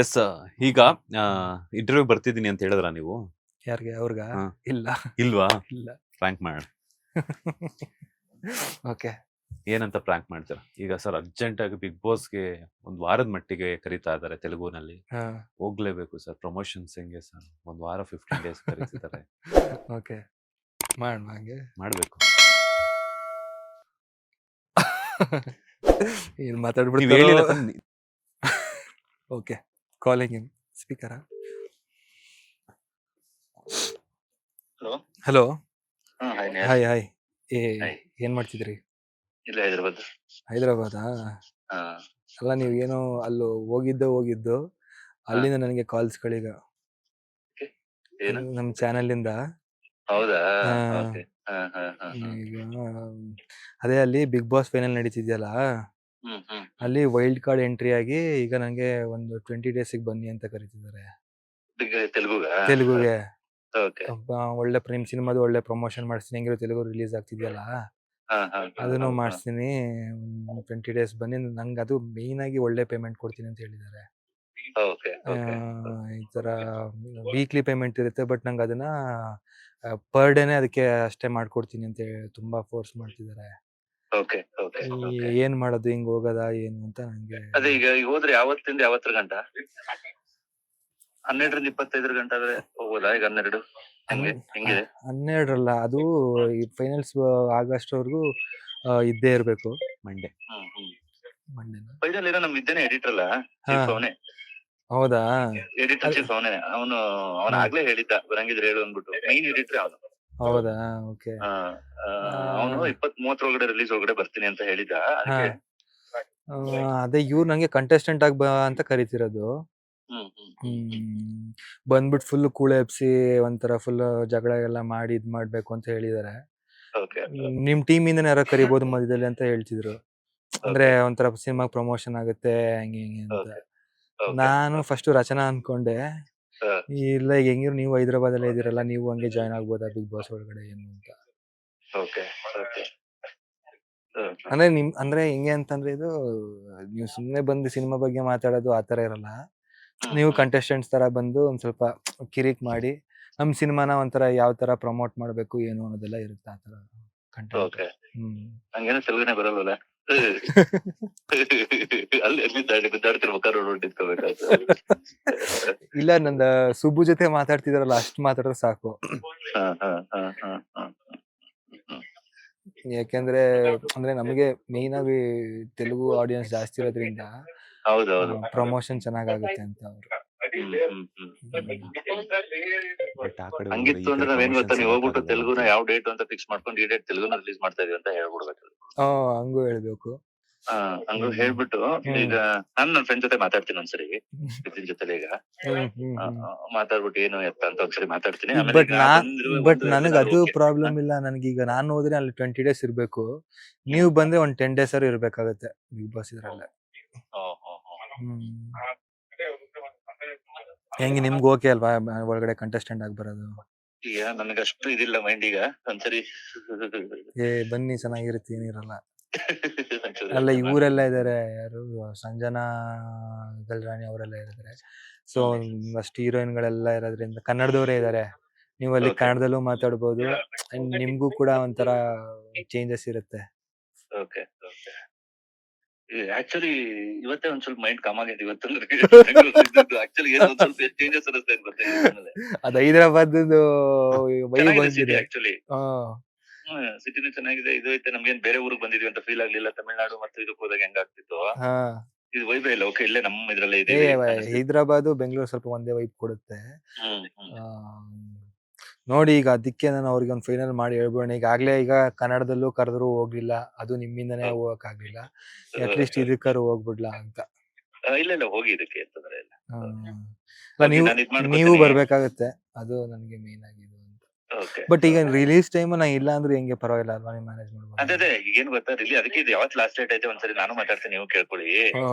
S. ಈಗ interview ಬರ್ತಿದ್ದೀನಿ ಅಂತ ಹೇಳಿದ್ರ ನೀವು? ಯಾರಿಗೆ? ಅವ್ರಿಗ? ಹಾ. ಇಲ್ಲ. ಇಲ್ವಾ? ಇಲ್ಲ. ಪ್ರ್ಯಾಂಕ್ ಮಾಡೋಣ. ಓಕೆ. ಏನಂತ ಪ್ರ್ಯಾಂಕ್ ಮಾಡ್ತೀರಾ? ಈಗ ಸರ್ ಅರ್ಜೆಂಟ್ ಆಗಿ ಬಿಗ್ ಬಾಸ್ಗೆ ಒಂದು ವಾರದ ಮಟ್ಟಿಗೆ ಕರೀತಾ ಇದ್ದಾರೆ ತೆಲುಗುನಲ್ಲಿ. ಹಾ. ಹೋಗ್ಲೇಬೇಕು ಸರ್. ಪ್ರಮೋಷನ್ಸ್ ಹೆಂಗೆ ಸರ್? ಒಂದು ವಾರ 15 ಡೇಸ್ ಕರೀತಿದ್ದಾರೆ. ಓಕೆ. ಮಾಡೋಣ ಹಂಗೆ. ಮಾಡ್ಬೇಕು. ಏನ್ ನೀವು ಮಾತಾಡ್ಬಿಡ್ತಾರೋ. ಹೇಳಿಲ್ಲ ತಾನೆ? Okay. Calling in speaker. Hello. Hello. Hi. Hi hi. Hi. ಏನ್ ಮಾಡ್ತಿದ್ರಿ? ಇಲ್ಲ ಹೈದರಾಬಾದ್. ಹೈದರಾಬಾದಾ? ಹಾ. ಅಲ್ಲ ನೀವು ಏನೋ ಅಲ್ಲಿ ಹೋಗಿದ್ದು ಅಲ್ಲಿಂದ ನನಗೆ ಕಾಲ್ಸ್ಗಳೀಗ ಏನು? ನಮ್ಮ ಚಾನೆಲ್ ಇಂದ. ಹೌದಾ? ಹಾ. ಓಕೆ. ಈಗ ಅದೇ ಅಲ್ಲಿ ಬಿಗ್ ಬಾಸ್ ಫೈನಲ್ ನಡೀತಿದ್ಯಲ್ಲ, ಅಲ್ಲಿ ವೈಲ್ಡ್ ಕಾರ್ಡ್ ಎಂಟ್ರಿ ಆಗಿ ಈಗ ನಂಗೆ ಒಂದು 20 ಡೇಸಿಗೆ ಬನ್ನಿ ಅಂತ ಕರೀತಿದ್ದಾರೆ ತೆಲುಗುಗೆ. ಓಕೆ. ಒಳ್ಳೆ ನಿಮ್ ಸಿನಿಮಾದು ಒಳ್ಳೆ ಪ್ರಮೋಷನ್ ಮಾಡಿಸ್ತೀನಿ, ಹೆಂಗಿರೋ ತೆಲುಗು ರಿಲೀಸ್ ಆಗ್ತಿದ್ಯಲ್ಲ ಅದನ್ನು ಮಾಡಿಸ್ತೀನಿ, 20 ಡೇಸ್ ಬನ್ನಿ, ನಂಗೆ ಅದು ಮೇಯ್ನ್ ಆಗಿ ಒಳ್ಳೆ ಪೇಮೆಂಟ್ ಕೊಡ್ತೀನಿ ಅಂತ ಹೇಳಿದ್ದಾರೆ. ಓಕೆ. ಈ ತರ ವೀಕ್ಲಿ ಪೇಮೆಂಟ್ ಇರುತ್ತೆ, ಬಟ್ ನಂಗೆ ಅದನ್ನ ಪರ್ ಡೇನೆ ಅದಕ್ಕೆ ಅಷ್ಟೇ ಮಾಡ್ಕೊಡ್ತೀನಿ ಅಂತ ತುಂಬಾ ಫೋರ್ಸ್ ಮಾಡ್ತಿದ್ದಾರೆ. ಓಕೆ. ಓಕೆ. ಏನ್ ಮಾಡೋದು, ಹಿಂಗ್ ಹೋಗೋದ ಏನು ಅಂತ ನಂಗೆ. ಅದೇ ಈಗ ಹೋದ್ರೆ ಯಾವತ್ತಿಂದ ಯಾವತ್ತರ ಗಂಟ? 12ರಿಂದ 25 ಗಂಟ ಆದ್ರೆ ಹೋಗೋದಾ? ಈಗ 12 ಹೆಂಗಿದೆ? 12ರಲ್ಲ, ಅದು ಈ ಫೈನಲ್ಸ್ ಆಗಸ್ಟ್ವರೆಗೂ ಇದ್ದೇ ಇರ್ಬೇಕು. ಮಂಡೇ ಫೈನಲ್ ಏನೋ ನಮ್ ಇದ್ದೇನೆ ಎಡಿಟರ್ ಅಲ್ಲ, ಚೀಫ್ ಅವನೇ. ಹೌದಾ? ಎಡಿಟರ್ ಚೀಫ್ ಅವನೇ. ಅವನ ಆಗ್ಲೇ ಹೇಳಿದ್ದ ಬರಂಗಿದ್ರೆ ಹೇಳು ಅಂದ್ಬಿಟ್ಟು. ಮೈನ್ ಎಡಿಟರ್ ಅವನು. ಹೌದಾ? ಓಕೆ. ಅವನು 20-30 ಒಳಗಡೆ ರಿಲೀಸ್ ಒಳಗಡೆ ಬರ್ತೀನಿ ಅಂತ ಹೇಳಿದ್ದ. ಅದಕ್ಕೆ ಅದೇ ಇವ್ರು ನಂಗೆ ಕಂಟೆಸ್ಟೆಂಟ್ ಆಗಿ ಬಾ ಅಂತ ಕರಿತಿರೋದು. ಬಂದ್ಬಿಟ್ಟು ಫುಲ್ ಕೂಳೆ ಎಪ್ಸಿ ಒಂಥರ ಫುಲ್ ಜಗಳ ಎಲ್ಲ ಮಾಡಿ ಇದ್ ಮಾಡ್ಬೇಕು ಅಂತ ಹೇಳಿದಾರೆ. ನಿಮ್ ಟೀಮ್ ಇಂದ ಯಾರೋ ಕರಿಬಹುದು ಮಧ್ಯದಲ್ಲಿ ಅಂತ ಹೇಳ್ತಿದ್ರು. ಅಂದ್ರೆ ಒಂಥರ ಸಿನಿಮಾ ಪ್ರಮೋಷನ್ ಆಗುತ್ತೆ ಹಂಗೆ ಅಂತ. ನಾನು ಫಸ್ಟ್ ರಚನಾ ಅನ್ಕೊಂಡೆ, ಇಲ್ಲ ಈಗ ಹೆಂಗಿರು ನೀವು ಹೈದರಾಬಾದ್ ಅಲ್ಲೇ ಇದೀರಲ್ಲ, ನೀವು ಹಂಗೆ ಜಾಯ್ನ್ ಆಗ್ಬೋದಾ ಬಿಗ್ ಬಾಸ್ ಒಳಗಡೆ ಏನು ಅಂತ. ಅಂದ್ರೆ ಹೆಂಗೆ ಅಂತಂದ್ರೆ, ಇದು ನೀವು ಸುಮ್ನೆ ಬಂದು ಸಿನಿಮಾ ಬಗ್ಗೆ ಮಾತಾಡೋದು ಆತರ ಇರಲ್ಲ. ನೀವು ಕಂಟೆಸ್ಟೆಂಟ್ಸ್ ತರ ಬಂದು ಒಂದ್ ಸ್ವಲ್ಪ ಕಿರಿಕ್ ಮಾಡಿ ನಮ್ ಸಿನಿಮಾನ ಒಂಥರ ಯಾವ ತರ ಪ್ರಮೋಟ್ ಮಾಡ್ಬೇಕು ಏನು ಅನ್ನೋದೆಲ್ಲ ಇರುತ್ತೆ ಆತರ ಕಂಟೆಂಟ್. ಹಂಗೇನೋ ತೆಲುಗುನೇ ಬರಲ್ವಲ್ಲ. ಇಲ್ಲ, ನಂದ ಸುಬ್ಬು ಜೊತೆ ಮಾತಾಡ್ತಿದಾರಲ್ಲ ಅಷ್ಟ್ ಮಾತಾಡಿದ್ರೆ ಸಾಕು. ಯಾಕೆಂದ್ರೆ ಅಂದ್ರೆ ನಮಗೆ ಮೇಯ್ನ್ ಆಗಿ ತೆಲುಗು ಆಡಿಯನ್ಸ್ ಜಾಸ್ತಿ ಇರೋದ್ರಿಂದ ಪ್ರಮೋಷನ್ ಚೆನ್ನಾಗಾಗುತ್ತೆ ಅಂತ ಅವ್ರು. ಹಂಗಿತ್ತು ಅಂದ್ರೆ ನಾವೇನ್ ಗೊತ್ತಾ, ನೀವು ಹೋಗ್ಬಿಟ್ಟು ತೆಲುಗುನ ಯಾವ ಡೇಟ್ ಅಂತ ಫಿಕ್ಸ್ ಮಾಡ್ಕೊಂಡು ಈ ಡೇಟ್ ತೆಲುಗುನ ರಿಲೀಸ್ ಮಾಡ್ತಾ ಇದೀವಿ ಅಂತ ಹೇಳ್ಬಿಡ್ಬೇಕು. ಹಂಗೂ ಹೇಳ್ಬೇಕು. ಹಂಗ ಹೇಳ್ಬಿಟ್ಟು ಈಗ ನಾನು ನನ್ನ ಫ್ರೆಂಡ್ ಜೊತೆ ಮಾತಾಡ್ತೀನಿ ಒಂದ್ಸರಿ, ನಿತಿನ್ ಜೊತೆ ಈಗ ಮಾತಾಡ್ಬಿಟ್ಟು ಏನು ಎತ್ತ ಅಂತ ಒಂದ್ಸರಿ ಮಾತಾಡ್ತೀನಿ. ಬಟ್ ನನಗ್ ಅದು ಪ್ರಾಬ್ಲಮ್ ಇಲ್ಲ. ನನ್ಗೀಗ ನಾನು ಹೋದ್ರೆ ಅಲ್ಲಿ 20 ಡೇಸ್ ಇರ್ಬೇಕು, ನೀವು ಬಂದ್ರೆ ಒಂದ್ 10 ಡೇಸ್ ಇರ್ಬೇಕಾಗತ್ತೆ ಬಿಗ್ ಬಾಸ್ ಇದ್ರಲ್ಲೇ. ಹೆಂಗೆ ನಿಮ್ಗೆ ಓಕೆ ಅಲ್ವಾ ಒಳಗಡೆ ಕಂಟೆಸ್ಟೆಂಟ್ ಆಗಿ ಬರೋದು? ಈಗ ನನಗಷ್ಟು ಇದಿಲ್ಲ ಮೈಂಡ್. ಈಗ ಒಂದ್ಸರಿ ಬನ್ನಿ ಚೆನ್ನಾಗಿರುತ್ತೆ, ಏನಿರಲ್ಲ. ಅಲ್ಲ ಇವರೆಲ್ಲ ಇದಾರೆ, ಯಾರು ಸಂಜನಾ ಗಲ್ರಾಣಿ ಅವರೆಲ್ಲ ಇದಾರೆ. ಸೊ ಅಷ್ಟು ಹೀರೋಯಿನ್ಗಳೆಲ್ಲ ಇರೋದ್ರಿಂದ ಕನ್ನಡದವರೇ ಇದಾರೆ. ನೀವು ಅಲ್ಲಿ ಕನ್ನಡದಲ್ಲೂ ಮಾತಾಡ್ಬೋದು, ನಿಮ್ಗೂ ಕೂಡ ಒಂಥರ ಚೇಂಜಸ್ ಇರುತ್ತೆ. ಆಕ್ಚುಲಿ ಇವತ್ತೇ ಒಂದ್ ಸ್ವಲ್ಪ ಮೈಂಡ್ ಕಾಮ್ ಆಗಿದೆ. ಇವತ್ತಂದ್ರೆ ಆಕ್ಚುಲಿ ಒಂದ್ ಸ್ವಲ್ಪ ಚೇಂಜಸ್ ಅನಿಸ್ತಾ ಇದೆ. ಅದು ಹೈದರಾಬಾದ್ ಆಕ್ಚುಲಿ ಸಿಟಿನೂ ಚೆನ್ನಾಗಿದೆ. ಇದು ಐತೆ, ನಮ್ಗೇನ್ ಬೇರೆ ಊರಿಗೆ ಬಂದಿದ್ವಿ ಅಂತ ಫೀಲ್ ಆಗ್ಲಿಲ್ಲ. ತಮಿಳ್ನಾಡು ಮತ್ತೆ ಇದಕ್ಕೆ ಹೋದಾಗ ಹೆಂಗಾಗ್ತಿತ್ತು, ಇದು ವೈಬೇ ಇಲ್ಲ. ಓಕೆ, ಇಲ್ಲೇ ನಮ್ಮ ಇದ್ರಲ್ಲೇ ಇದೆ. ಹೈದರಾಬಾದ್ ಬೆಂಗಳೂರು ಸ್ವಲ್ಪ ಒಂದೇ ವೈಬ್ ಕೊಡುತ್ತೆ. ನೋಡಿ, ಈಗ ಅದಕ್ಕೆ ನಾನು ಅವ್ರಿಗೆ ಒಂದು ಫೈನಲ್ ಮಾಡಿ ಹೇಳ್ಬೋಣ. ಈಗಾಗ್ಲೇ ಈಗ ಕನ್ನಡದಲ್ಲೂ ಕರೆದ್ರು ಹೋಗ್ಲಿಲ್ಲ, ಅದು ನಿಮ್ಮಿಂದನೇ ಹೋಗಕ್ ಆಗ್ಲಿಲ್ಲ, ಅಟ್ಲೀಸ್ಟ್ ಇದಕ್ಕಾರು ಹೋಗ್ಬಿಡ್ಲಾ ಅಂತ. ಇಲ್ಲ ಹೋಗಿ, ಇದಕ್ಕೆ ಅಂತಂದ್ರೆ ನೀವು ಬರ್ಬೇಕಾಗತ್ತೆ, ಅದು ನನಗೆ ಮೇನ್ ಆಗಿದೆ. ಬಟ್ ಈಗ ರಿಲೀಸ್ ಟೈಮ್ ನಾ ಇಲ್ಲ ಅಂದ್ರೆ ಹೆಂಗೆ, ಪರವಾಗಿಲ್ಲ ಅಲ್ವಾ, ನೀವು ಮ್ಯಾನೇಜ್ ಮಾಡ್ಬೋದು. ಅದೇ ಈಗ ಏನ್ ಗೊತ್ತಾ, ಅದಕ್ಕೆ ಇದು ಯಾವತ್ ಲಾಸ್ಟ್ ಡೇಟ್ ಐತೆ ಒಂದ್ಸರಿ ನಾನು ಮಾತಾಡ್ತೀನಿ, ನೀವು ಕೇಳ್ಕೊಳ್ಳಿ.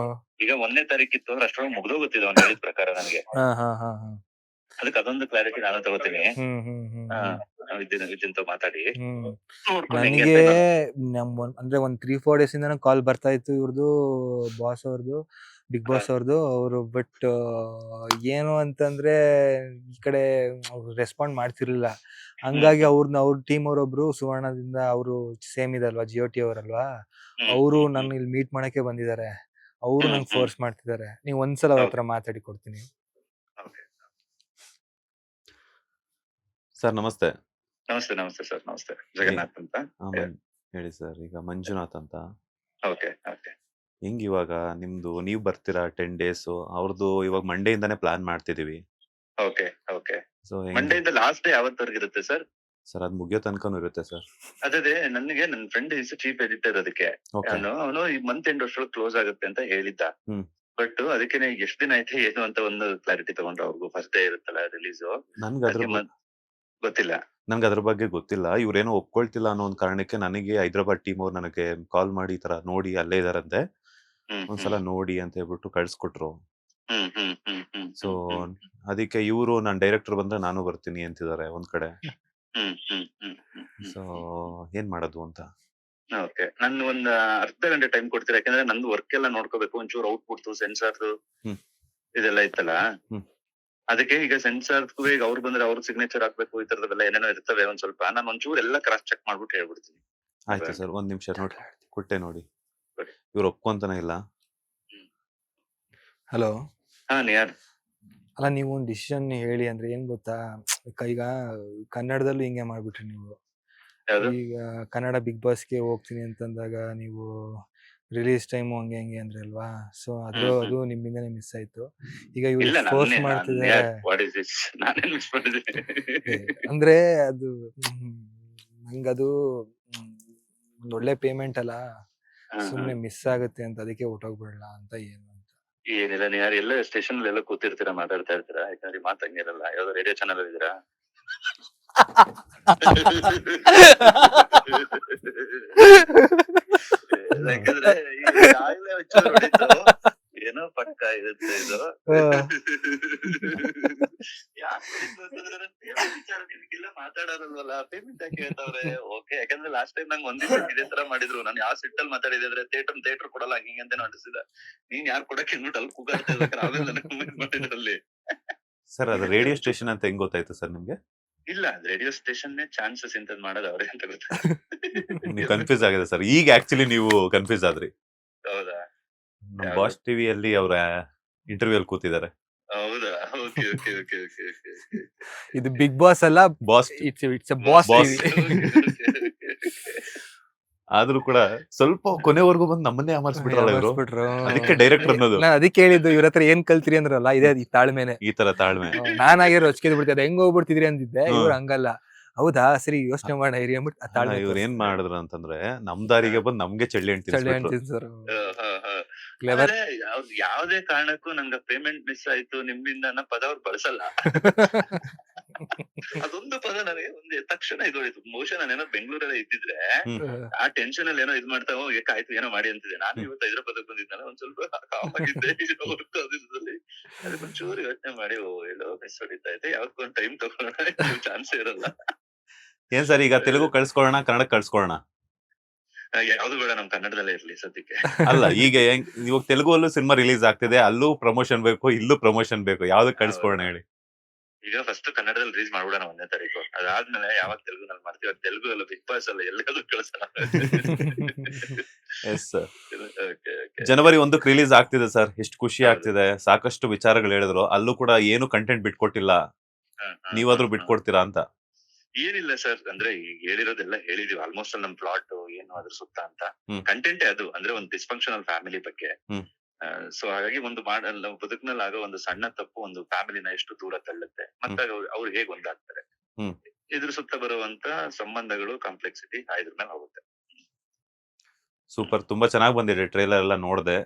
ಈಗ 1ನೇ ತಾರೀಕಿತ್ತು ಅಂದ್ರೆ ಅಷ್ಟೊಳಗೆ ಮುಗ್ದೋಗುತ್ತಿದೆ ಅವ್ನು ಹೇಳಿದ ಪ್ರಕಾರ ನನಗೆ. ಅದಕ್ಕೆ ಅದೊಂದು ಕ್ಲಾರಿಟಿ ನಾನು ತಗೋತೀನಿ. ವಿದ್ಯಂತ ಮಾತಾಡಿ ನನಗೆ ಅಂದ್ರೆ ಒಂದ್ 3-4 ಡೇಸ್ ಇಂದ ಕಾಲ್ ಬರ್ತಾ ಇತ್ತು ಇವ್ರದ್ದು, ಬಾಸ್ ಅವ್ರದ್ದು. ಬಿಗ್ ಬಾಸ್ ಅವ್ರದ್ದು. ಅವರು ಬಟ್ ಏನು ಅಂತಂದ್ರೆ ಈ ಕಡೆ ರೆಸ್ಪಾಂಡ್ ಮಾಡ್ತಿರ್ಲಿಲ್ಲ. ಹಂಗಾಗಿ ಅವ್ರ ಟೀಮ್ ಅವರೊಬ್ರು ಸುವರ್ಣದಿಂದ ಅವರು ಸೇಮ್ ಇದಲ್ವಾ, ಜಿಯೋಟಿ ಅವರಲ್ವಾ, ಅವರು ನನ್ನ ಇಲ್ಲಿ ಮೀಟ್ ಮಾಡಕ್ಕೆ ಬಂದಿದ್ದಾರೆ. ಅವರು ನಂಗೆ ಫೋರ್ಸ್ ಮಾಡ್ತಿದ್ದಾರೆ. ನೀವು ಒಂದ್ಸಲ ಅವ್ರ ಹತ್ರ ಮಾತಾಡಿ ಕೊಡ್ತೀನಿ. ಸರ್ ನಮಸ್ತೆ. ನಮಸ್ತೆ ನಮಸ್ತೆ ಸರ್. ನಮಸ್ತೆ. ಜಗನ್ನಾಥ್ ಅಂತ ಹೇಳಿ ಸರ್. ಈಗ ಮಂಜುನಾಥ್ ಅಂತ. Okay okay. ಹೆಂಗ್ ಇವಾಗ ನಿಮ್ದು ನೀವ್ ಬರ್ತೀರಾ 10 ಡೇಸ್, ಅವ್ರದ್ದು ಇವಾಗ ಮಂಡೇ ಇಂದಾನೆ ಪ್ಲಾನ್ ಮಾಡ್ತಿದೀವಿ. Okay okay. ಸೊ ಮಂಡೇ ಇಂದ ಲಾಸ್ಟ್ ಡೇ ಯಾವತ್ತವರೆಗೆ ಇರುತ್ತೆ ಸರ್? ಸರ್ ಅದ್ ಮುಗಿಯೋ ತನಕನೂ ಇರುತ್ತೆ ಸರ್. ಅದೇ ನನಗೆ ನನ್ನ ಫ್ರೆಂಡ್ ಚೀಫ್ ಎಡಿಟರ್, ಅದಕ್ಕೆ ಅವನು ಈ ಮಂತ್ ಎಂಡ್ ಅಷ್ಟೊಳಗೆ ಕ್ಲೋಸ್ ಆಗುತ್ತೆ ಅಂತ ಹೇಳಿದ್ದ. ಬಟ್ ಅದಕ್ಕೆ ಎಷ್ಟ್ ದಿನ ಆಯ್ತು ಏನು ಅಂತ ಒಂದು ಕ್ಲಾರಿಟಿ ತಗೊಂಡ್ರೆ ಅವ್ರಿಗೂ ಫಸ್ಟ್ ಡೇ ಇರುತ್ತಲ್ಲ ರಿಲೀಸ್. ಗೊತ್ತಿಲ್ಲ. ನನ್ಗೆ ಅದ್ರ ಬಗ್ಗೆ ಗೊತ್ತಿಲ್ಲ. ಇವ್ರೇನೋ ಒಪ್ಕೊಳ್ತಿಲ್ಲ ಅನ್ನೋ ಒಂದ್ ಕಾರಣಕ್ಕೆ ನನಗೆ ಹೈದರಾಬಾದ್ ಟೀಮ್ ಅವ್ರು ನನಗೆ ಕಾಲ್ ಮಾಡಿ ಈ ತರ ನೋಡಿ ಅಲ್ಲೇ ಇದಾರಂತೆ, ಒಂದ್ಸಲ ನೋಡಿ ಅಂತ ಹೇಳ್ಬಿಟ್ಟು ಕಳ್ಸ್ಕೊಟ್ರು. ಸೊ ಅದಕ್ಕೆ ಇವರು ನಾನ್ ಡೈರೆಕ್ಟರ್ ಬಂದ್ರೆ ನಾನು ಬರ್ತೀನಿ ಅಂತಿದ್ದಾರೆ ಒಂದ್ ಕಡೆ. ಸೊ ಏನ್ ಮಾಡೋದು ಅಂತ. ಓಕೆ. ನನ್ ಒಂದ್ ಅರ್ಧ ಗಂಟೆ ಟೈಮ್ ಕೊಡ್ತೀರಾ? ಯಾಕಂದ್ರೆ ನಂದು ವರ್ಕ್ ಎಲ್ಲ ನೋಡ್ಕೋಬೇಕು. ಒಂಚೂರು ಔಟ್ಪುಟ್ ಸೆನ್ಸಾರ್ ಇದೆಲ್ಲ ಇತ್ತಲ್ಲ, ಅದಕ್ಕೆ ಈಗ ಸೆನ್ಸಾರ್ ಈಗ ಅವ್ರು ಬಂದ್ರೆ ಅವ್ರ ಸಿಗ್ನೇಚರ್ ಹಾಕ್ಬೇಕು, ಈ ತರದೆಲ್ಲ ಏನೇನೋ ಇರ್ತವೆ. ಒಂದ್ ಸ್ವಲ್ಪ ನಾನು ಒಂಚೂರು ಎಲ್ಲ ಕ್ರಾಸ್ ಚೆಕ್ ಮಾಡ್ಬಿಟ್ಟು ಹೇಳ್ಬಿಡ್ತೀನಿ. ಆಯ್ತು ಸರ್, ಒಂದ್ ನಿಮಿಷ ನೋಡಿ ಕೊಟ್ಟೆ ನೋಡಿ. ಇವ್ರು ಒಪ್ಕೊಂತಾನೆ ಇಲ್ಲ. ಹಲೋ. ಯಾರ್? ಅಲ್ಲ, ನೀವು ಒಂದು ಡಿಸಿಷನ್ ಹೇಳಿ. ಅಂದ್ರೆ ಏನ್ ಗೊತ್ತಾ, ಈಗ ಕನ್ನಡದಲ್ಲೂ ಹಿಂಗೆ ಮಾಡ್ಬಿಟ್ರಿ ನೀವು. ಈಗ ಕನ್ನಡ ಬಿಗ್ ಬಾಸ್ಗೆ ಹೋಗ್ತೀನಿ ಅಂತಂದಾಗ ನೀವು ರಿಲೀಸ್ ಟೈಮ್ ಹಂಗೆ ಹಂಗೆ ಅಂದ್ರೆ ಅಲ್ವಾ. ಸೊ ಅದು ನಿಮ್ಮಿಂದನೇ ಮಿಸ್ ಆಯ್ತು. ಈಗ ಇವ್ರು ಫೋರ್ಸ್ ಮಾಡ್ತಿದ್ದಾರೆ. ಅಂದ್ರೆ ಅದು ನಂಗದು ಒಂದ್ ಒಳ್ಳೆ ಪೇಮೆಂಟ್ ಅಲ್ಲ, ಸುಮ್ನೆ ಮಿಸ್ ಆಗುತ್ತೆ ಅಂತ ಅದಕ್ಕೆ ಹೊಟ್ಟೋಗ್ಬಿಡಲ್ಲ ಅಂತ. ಏನು ಅಂತ ಏನಿಲ್ಲ. ನೀವು ಯಾರು ಎಲ್ಲ ಸ್ಟೇಷನ್ ಎಲ್ಲ ಕೂತಿರ್ತೀರಾ, ಮಾತಾಡ್ತಾ ಇರ್ತೀರಾ? ಯಾಕಂದ್ರೆ ಮಾತಂಗಿರಲ್ಲ. ಯಾವ್ದೋ ರೇಡಿಯೋ ಚಾನಲ್ ಇದ್ದೀರಾ? ಯಾಕಂದ್ರೆ ಏನೋ ಪಕ್ಕ ಇರುತ್ತೆ ಇದು. ವಿಚಾರಕ್ಕೆಲ್ಲ ಮಾತಾಡೋರಲ್ವಲ್ಲ, ಪೇಮೆಂಟ್ ಯಾಕೆ ಹೇಳ್ತಾವ್ರೆ? ಓಕೆ. ಯಾಕಂದ್ರೆ ಲಾಸ್ಟ್ ಟೈಮ್ ನಂಗೆ ಒಂದಿನ ಇದೇ ತರ ಮಾಡಿದ್ರು. ನಾನು ಯಾವ ಸಿಟ್ಟಲ್ಲಿ ಮಾತಾಡಿದೆ ಅಂದ್ರೆ ಥಿಯೇಟರ್ ಕೊಡಲ್ಲ ಹಿಂಗೆ ಅಂತ ಅನಿಸಿದ. ನೀನ್ ಯಾರು ಕೊಡಕ್ಕೆ ಅಲ್ಲಿ ಕೂಗಾಡ್ತಾ ಮಾಡಿದ್ರಲ್ಲಿ. ಸರ್ ಅದು ರೇಡಿಯೋ ಸ್ಟೇಷನ್ ಅಂತ ಹೆಂಗ್ ಗೊತ್ತಾಯ್ತು ಸರ್ ನಿಮ್ಗೆ? ಇಲ್ಲ, ರೇಡಿಯೋ ಸ್ಟೇಷನ್ ಚಾನ್ಸಸ್ ಇಂತದ್ ಮಾಡೋದು ಅವ್ರೆ ಅಂತ ಗೊತ್ತಾ. ನೀವು ಕನ್ಫ್ಯೂಸ್ ಆಗಿದೆ ಸರ್. ಈಗ ಆಕ್ಚುಲಿ ನೀವು ಕನ್ಫ್ಯೂಸ್ ಆದ್ರಿ. ಹೌದಾ? ಬಾಸ್ ಟಿವಿಯಲ್ಲಿ ಅವರ ಇಂಟರ್ವ್ಯೂ ಅಲ್ಲಿ ಕೂತಿದ್ದಾರೆ. ಹೌದಾ? Okay okay okay okay. ಇದು ಬಿಗ್ ಬಾಸ್ ಅಲ್ಲ, boss. It's a boss TV. ಆದ್ರೂ ಕೂಡ ಸ್ವಲ್ಪ ಕೊನೆವರೆಗೂ ಬಂದು ನಮ್ಮನ್ನೇ ಅಮರ್ಸ್ಬಿಟ್ರಲ್ಲ ಇವರು. ಅದಕ್ಕೆ ಡೈರೆಕ್ಟರ್ ಅನ್ನೋದು. ನಾನು ಅದಕ್ಕೆ ಹೇಳಿದ್ದು ಇವ್ರ ಹತ್ರ ಏನ್ ಕಲ್ತ್ರಿ ಅಂದ್ರಲ್ಲ, ಇದೇ ಈ ತಾಳ್ಮೆನೆ. ಈ ತರ ತಾಳ್ಮೆ. ನಾನಾಗಿರೋ ರೊಚ್ಕೆದ್ ಬಿಡ್ತಿದ್ದೆ, ಹೆಂಗ್ ಹೋಗ್ಬಿಡ್ತಿದ್ರಿ ಅಂದಿದ್ದೆ. ಇವ್ರು ಹಂಗಲ್ಲ. ಹೌದಾ, ಸರಿ ಯೋಚನೆ ಮಾಡ ಇರಿ ಅಂದ್ಬಿಟ್ಟು ಇವ್ರು ಏನ್ ಮಾಡಿದ್ರು ಅಂತಂದ್ರೆ ನಮ್ ದಾರಿಗೆ ಬಂದು ನಮ್ಗೆ ಚಳ್ಳಿ ಸರ್. ಯಾವ್ದೇ ಕಾರಣಕ್ಕೂ ನಂಗೆ ಪೇಮೆಂಟ್ ಮಿಸ್ ಆಯ್ತು ನಿಮ್ಮಿಂದ ಅನ್ನೋ ಪದ ಅವ್ರು ಬಳಸಲ್ಲ. ಅದೊಂದು ಪದ ನನಗೆ ಒಂದು ತಕ್ಷಣ ಇದು ಹೊಳಿತು. ಬಹುಶಃ ನಾನೇನೋ ಬೆಂಗಳೂರಲ್ಲೇ ಇದ್ದಿದ್ರೆ ಆ ಟೆನ್ಷನ್ ಅಲ್ಲಿ ಏನೋ ಇದ್ ಮಾಡ್ತಾ ಆಯ್ತು ಏನೋ ಮಾಡಿ ಅಂತಿದೆ. ನಾನು ಇವತ್ತು ಹೈದರಾಬಾದ್ ಬಂದಿದ್ನಲ್ಲ, ಒಂದ್ ಸ್ವಲ್ಪ ಕಾವಾಗಿದ್ದೆ. ಅದಕ್ಕೊಂಚೂರು ಯೋಚನೆ ಮಾಡಿ ಎಲ್ಲೋ ಮಿಸ್ ಹೊಡಿತಾ ಇದೆ. ಯಾವತ್ತೊಂದು ಟೈಮ್ ತಗೊಳ್ಳೋಣ, ಚಾನ್ಸ್ ಇರಲ್ಲ. ಏನ್ ಸರ್, ಈಗ ತೆಲುಗು ಕಳ್ಸ್ಕೊಳ್ಳೋಣ, ಕನ್ನಡ ಕಳ್ಸ್ಕೊಳ್ಳೋಣ? ಯಾವ್ದು ಬೇಡ, ನಮ್ ಕನ್ನಡದಲ್ಲೇ ಇರ್ಲಿ ಸದ್ಯಕ್ಕೆ. ಅಲ್ಲ, ಈಗ ಇವಾಗ ತೆಲುಗು ಅಲ್ಲೂ ಸಿನಿಮಾ ರಿಲೀಸ್ ಆಗ್ತಿದೆ, ಅಲ್ಲೂ ಪ್ರಮೋಷನ್ ಬೇಕು, ಇಲ್ಲೂ ಪ್ರಮೋಷನ್ ಬೇಕು. ಯಾವ್ದಕ್ ಕಳ್ಸ್ಕೊಳ್ಳೋಣ ಹೇಳಿ? ಈಗ ಫಸ್ಟ್ ಕನ್ನಡದಲ್ಲಿ ರಿಲೀಸ್ ಮಾಡ್ಬಿಡೋಣ 1ನೇ ತಾರೀಕು. ಅದಾದ್ಮೇಲೆ ಯಾವಾಗ ತೆಲುಗುನಲ್ಲಿ ಮಾಡ್ತೀವಿ, ತೆಲುಗು ಅಲ್ಲ, ಬಿಗ್ ಬಾಸ್ ಅಲ್ಲ, ಎಲ್ಲದೂ ಕಳ್ಸೋಣ. Yes sir. ಜನವರಿ 1ಕ್ಕೆ ರಿಲೀಸ್ ಆಗ್ತಿದೆ ಸರ್. ಎಷ್ಟು ಖುಷಿ ಆಗ್ತಿದೆ. ಸಾಕಷ್ಟು ವಿಚಾರಗಳು ಹೇಳಿದ್ರು, ಅಲ್ಲೂ ಕೂಡ ಏನು ಕಂಟೆಂಟ್ ಬಿಟ್ಕೊಟ್ಟಿಲ್ಲ. ನೀವಾದ್ರೂ ಬಿಟ್ಕೊಡ್ತೀರಾ ಅಂತ? ಏನಿಲ್ಲ ಸರ್, ಅಂದ್ರೆ ಈಗ ಹೇಳಿರೋದೆಲ್ಲ ಹೇಳಿದೀವಿ ಆಲ್ಮೋಸ್ಟ್. ನಮ್ ಪ್ಲಾಟ್ ಏನು ಅದ್ರ ಸುತ್ತ ಅಂತ ಕಂಟೆಂಟೇ ಅದು. ಅಂದ್ರೆ ಒಂದು ಡಿಸ್ಫಂಕ್ಷನಲ್ ಫ್ಯಾಮಿಲಿ ಬಗ್ಗೆ. ಸೊ ಹಾಗಾಗಿ ಒಂದು ಬದುಕಿನಲ್ಲಿ ಆಗೋ ಒಂದು ಸಣ್ಣ ತಪ್ಪು ಒಂದು ಫ್ಯಾಮಿಲಿನ ಎಷ್ಟು ದೂರ ತಳ್ಳುತ್ತೆ, ಮತ್ತೆ ಅವ್ರು ಹೇಗ್ ಒಂದಾಗ್ತಾರೆ, ಇದ್ರ ಸುತ್ತ ಬರುವಂತ ಸಂಬಂಧಗಳು, ಕಾಂಪ್ಲೆಕ್ಸಿಟಿ ಇದ್ರ ಮೇಲೆ ಹೋಗುತ್ತೆ. ಸೂಪರ್. ತುಂಬಾ ಚೆನ್ನಾಗಿ ಬಂದಿದೆ. ಟ್ರೈಲರ್ ಎಲ್ಲ ನೋಡ್ದೆ.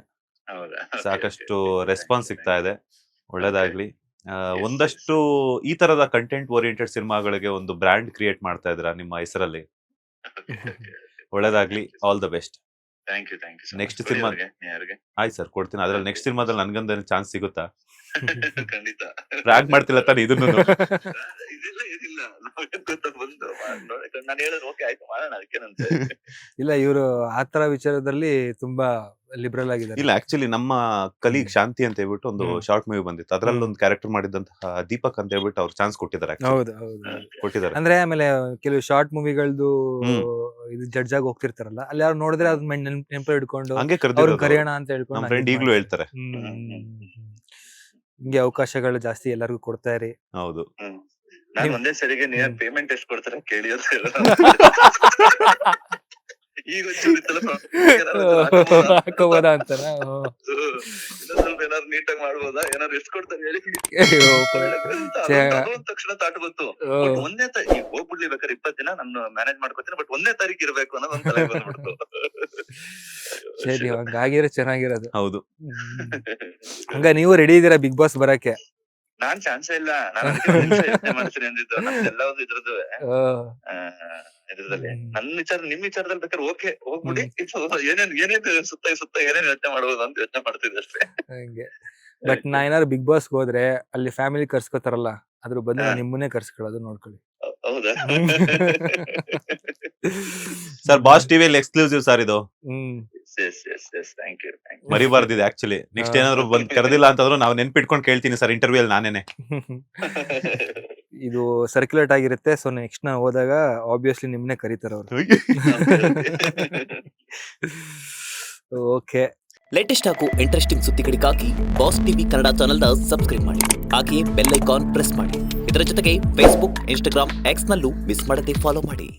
ಸಾಕಷ್ಟು ರೆಸ್ಪಾನ್ಸ್ ಸಿಗ್ತಾ ಇದೆ. ಒಳ್ಳೇದಾಗ್ಲಿ. ಒಂದಷ್ಟು ಈ ತರದ ಕಂಟೆಂಟ್ ಓರಿಯೆಂಟೆಡ್ ಸಿನಿಮಾಗಳಿಗೆ ಒಂದು ಬ್ರ್ಯಾಂಡ್ ಕ್ರಿಯೇಟ್ ಮಾಡ್ತಾ ಇದ್ರ ನಿಮ್ಮ ಹೆಸರಲ್ಲಿ. ಒಳ್ಳೇದಾಗ್ಲಿ. All the best. Thank you. Next cinema ಆಯ್ತು ಸರ್, ಕೊಡ್ತೀನಿ. ಅದ್ರಲ್ಲಿ ನೆಕ್ಸ್ಟ್ ಸಿನಿಮಾದಲ್ಲಿ ನನ್ಗಂದ ಚಾನ್ಸ್ ಸಿಗುತ್ತಾ? ಖಂಡಿತ ರ್ಯಾಗ್ ಮಾಡ್ತಿಲ್ಲ ತಾನೆ ಇದನ್ನು. ಇದಿಲ್ಲ ಏನಿಲ್ಲ ನಾವೇನ್ ಗೊತ್ತಾ ಬಂದು ನಾನು ಹೇಳಿದ್ರೆ ಓಕೆ ಆಯ್ತು ಮಾಡೋಣ ಅದಕ್ಕೇನಂತೆ. ಇಲ್ಲ ಇವರು ಆತರ ವಿಚಾರದಲ್ಲಿ ತುಂಬಾ ಲಿಬರಲ್ ಆಗಿದ್ದಾರೆ. ಇಲ್ಲ ಆಕ್ಚುಲಿ ನಮ್ಮ ಕಲೀಗ್ ಶಾಂತಿ ಅಂತ ಹೇಳ್ಬಿಟ್ಟು ಒಂದು ಶಾರ್ಟ್ ಮೂವಿ ಬಂದಿತ್ತು, ಅದ್ರಲ್ಲಿ ಒಂದು ಕ್ಯಾರೆಕ್ಟರ್ ಮಾಡಿದಂತಹ ದೀಪಕ್ ಅಂತ ಹೇಳ್ಬಿಟ್ಟು ಅವ್ರು ಚಾನ್ಸ್ ಕೊಟ್ಟಿದ್ದಾರೆ. ಹೌದು ಹೌದು. ಕೊಟ್ಟಿದ್ದಾರೆ ಅಂದ್ರೆ ಆಮೇಲೆ ಕೆಲವು ಶಾರ್ಟ್ ಮೂವಿಗಳದ್ದು ಇದು ಜಡ್ಜ್ ಆಗಿ ಹೋಗ್ತಿರ್ತಾರಲ್ಲ, ಅಲ್ಲಿ ಯಾರು ನೋಡಿದ್ರೆ ಅದ್ ನೆನಪು ಹಿಡ್ಕೊಂಡು ಹಂಗೆ ಅವ್ರು ಕರೆದಿರೋದು. ಕರೆಯೋಣ ಅಂತ ಹೇಳ್ಕೊಂಡು ನಮ್ಮ ಫ್ರೆಂಡ್ ಈಗ್ಲೂ ಹೇಳ್ತಾರೆ. ಹಿಂಗೆ ಅವಕಾಶಗಳು ಜಾಸ್ತಿ ಎಲ್ಲರಿಗೂ ಕೊಡ್ತಾ ಇರಿ. ಹೌದು. ನಾನ್ ಒಂದೇ ಸರಿಗೆ ನೀನ್ ಪೇಮೆಂಟ್ ಎಷ್ಟು ಕೊಡ್ತಾರೆ ಕೇಳಿ ಅಂತ ಈಗ ಹಾಕೋಬೋದಾ ಅಂತಾರ. ಸ್ವಲ್ಪ ಏನಾದ್ರು ನೀಟಾಗಿ ಮಾಡ್ಬೋದಾ, ಏನಾದ್ರು ಎಷ್ಟು ಕೊಡ್ತಾರೆ ಹೇಳಿ ತಕ್ಷಣ ತಾಟ್ ಬಂತು. ಒಂದೇ ಈಗ ಹೋಗ್ಬಿಡ್ಲಿ ಬೇಕಾದ್ರೆ 20 ದಿನ ನಾನು ಮ್ಯಾನೇಜ್ ಮಾಡ್ಕೊತೀನಿ, ಬಟ್ 1ನೇ ತಾರೀಕು ಇರ್ಬೇಕು ಅನ್ನೋದು ಒಂದ್ ತಲೆ ಬಂದ್ಬಿಡ್ತು. ಸರಿ, ಹಂಗಾಗಿರೋ ಚೆನ್ನಾಗಿರೋದು. ಹೌದು. ಹಂಗ ನೀವು ರೆಡಿ ಇದೀರಾ ಬಿಗ್ ಬಾಸ್ ಬರಕ್ಕೆ? ನಾನ್ ಚಾನ್ಸೇ ಇಲ್ಲ, ನಾನು ಯೋಚನೆ ಮಾಡ್ತೀನಿ ಅಂದಿದ್ದು. ನಮ್ದೆಲ್ಲ ಒಂದು ಇದ್ರದ್ದು ಇದ್ರದಲ್ಲಿ ನನ್ನ ವಿಚಾರ ನಿಮ್ ವಿಚಾರದಲ್ಲಿ ಬೇಕಾದ್ರೆ ಓಕೆ ಹೋಗ್ಬಿಡಿ, ಏನೇನ್ ಸುತ್ತ ಏನೇನ್ ಯೋಚನೆ ಮಾಡ್ಬೋದು ಅಂತ ಯೋಚನೆ ಮಾಡ್ತಿದ್ದೆ ಅಷ್ಟೇ. ಹಂಗೆ. ಬಟ್ ನಾ ಏನಾದ್ರು ಬಿಗ್ ಬಾಸ್ ಹೋದ್ರೆ ಅಲ್ಲಿ ಫ್ಯಾಮಿಲಿ ಕರ್ಸ್ಕೊತಾರಲ್ಲ, ಅದ್ರ ಬದಲು ನಿಮ್ಮನ್ನೇ ಕರ್ಸ್ಕೊಳ್ಳೋದು ನೋಡ್ಕೊಳ್ಳಿ. ಹೌದಾ ಸರ್ ಬಾಸ್ ಟಿವಿಯಲ್ಲಿ ಎಕ್ಸ್ಕ್ಲೂಸಿವ್ ಸರ್ ಇದು. Thank you. ಮರಿಬಾರ್ದಿದೆ ಆಕ್ಚುಲಿ. ನೆಕ್ಸ್ಟ್ ಏನಾದ್ರು ಬಂದ್ ಕರೆದಿಲ್ಲ ಅಂತಂದ್ರು ನಾವು ನೆನ್ಪಿಟ್ಕೊಂಡು ಕೇಳ್ತೀನಿ ಸರ್ ಇಂಟರ್ವ್ಯೂ ಅಲ್ಲಿ ನಾನೇನೆ. ಇದು ಸರ್ಕ್ಯುಲೇಟ್ ಆಗಿರುತ್ತೆ, ಸೊ ನೆಕ್ಸ್ಟ್ ನಾ ಹೋದಾಗ ಆಬ್ವಿಯಸ್ಲಿ ನಿಮ್ನೆ ಕರೀತಾರ ಅವ್ರು. ಓಕೆ. ಲೇಟೆಸ್ಟ್ ಹಾಗೂ ಇಂಟ್ರೆಸ್ಟಿಂಗ್ ಸುದ್ದಿಗಳಿಗಾಗಿ ಬಾಸ್ ಟಿವಿ ಕನ್ನಡ ಚಾನೆಲ್ನ ಸಬ್ಸ್ಕ್ರೈಬ್ ಮಾಡಿ, ಹಾಗೆಯೇ ಬೆಲ್ ಐಕಾನ್ ಪ್ರೆಸ್ ಮಾಡಿ. ಇದರ ಜೊತೆಗೆ ಫೇಸ್ಬುಕ್, ಇನ್ಸ್ಟಾಗ್ರಾಮ್, ಎಕ್ಸ್ ನಲ್ಲೂ ಮಿಸ್ ಮಾಡದೆ ಫಾಲೋ ಮಾಡಿ.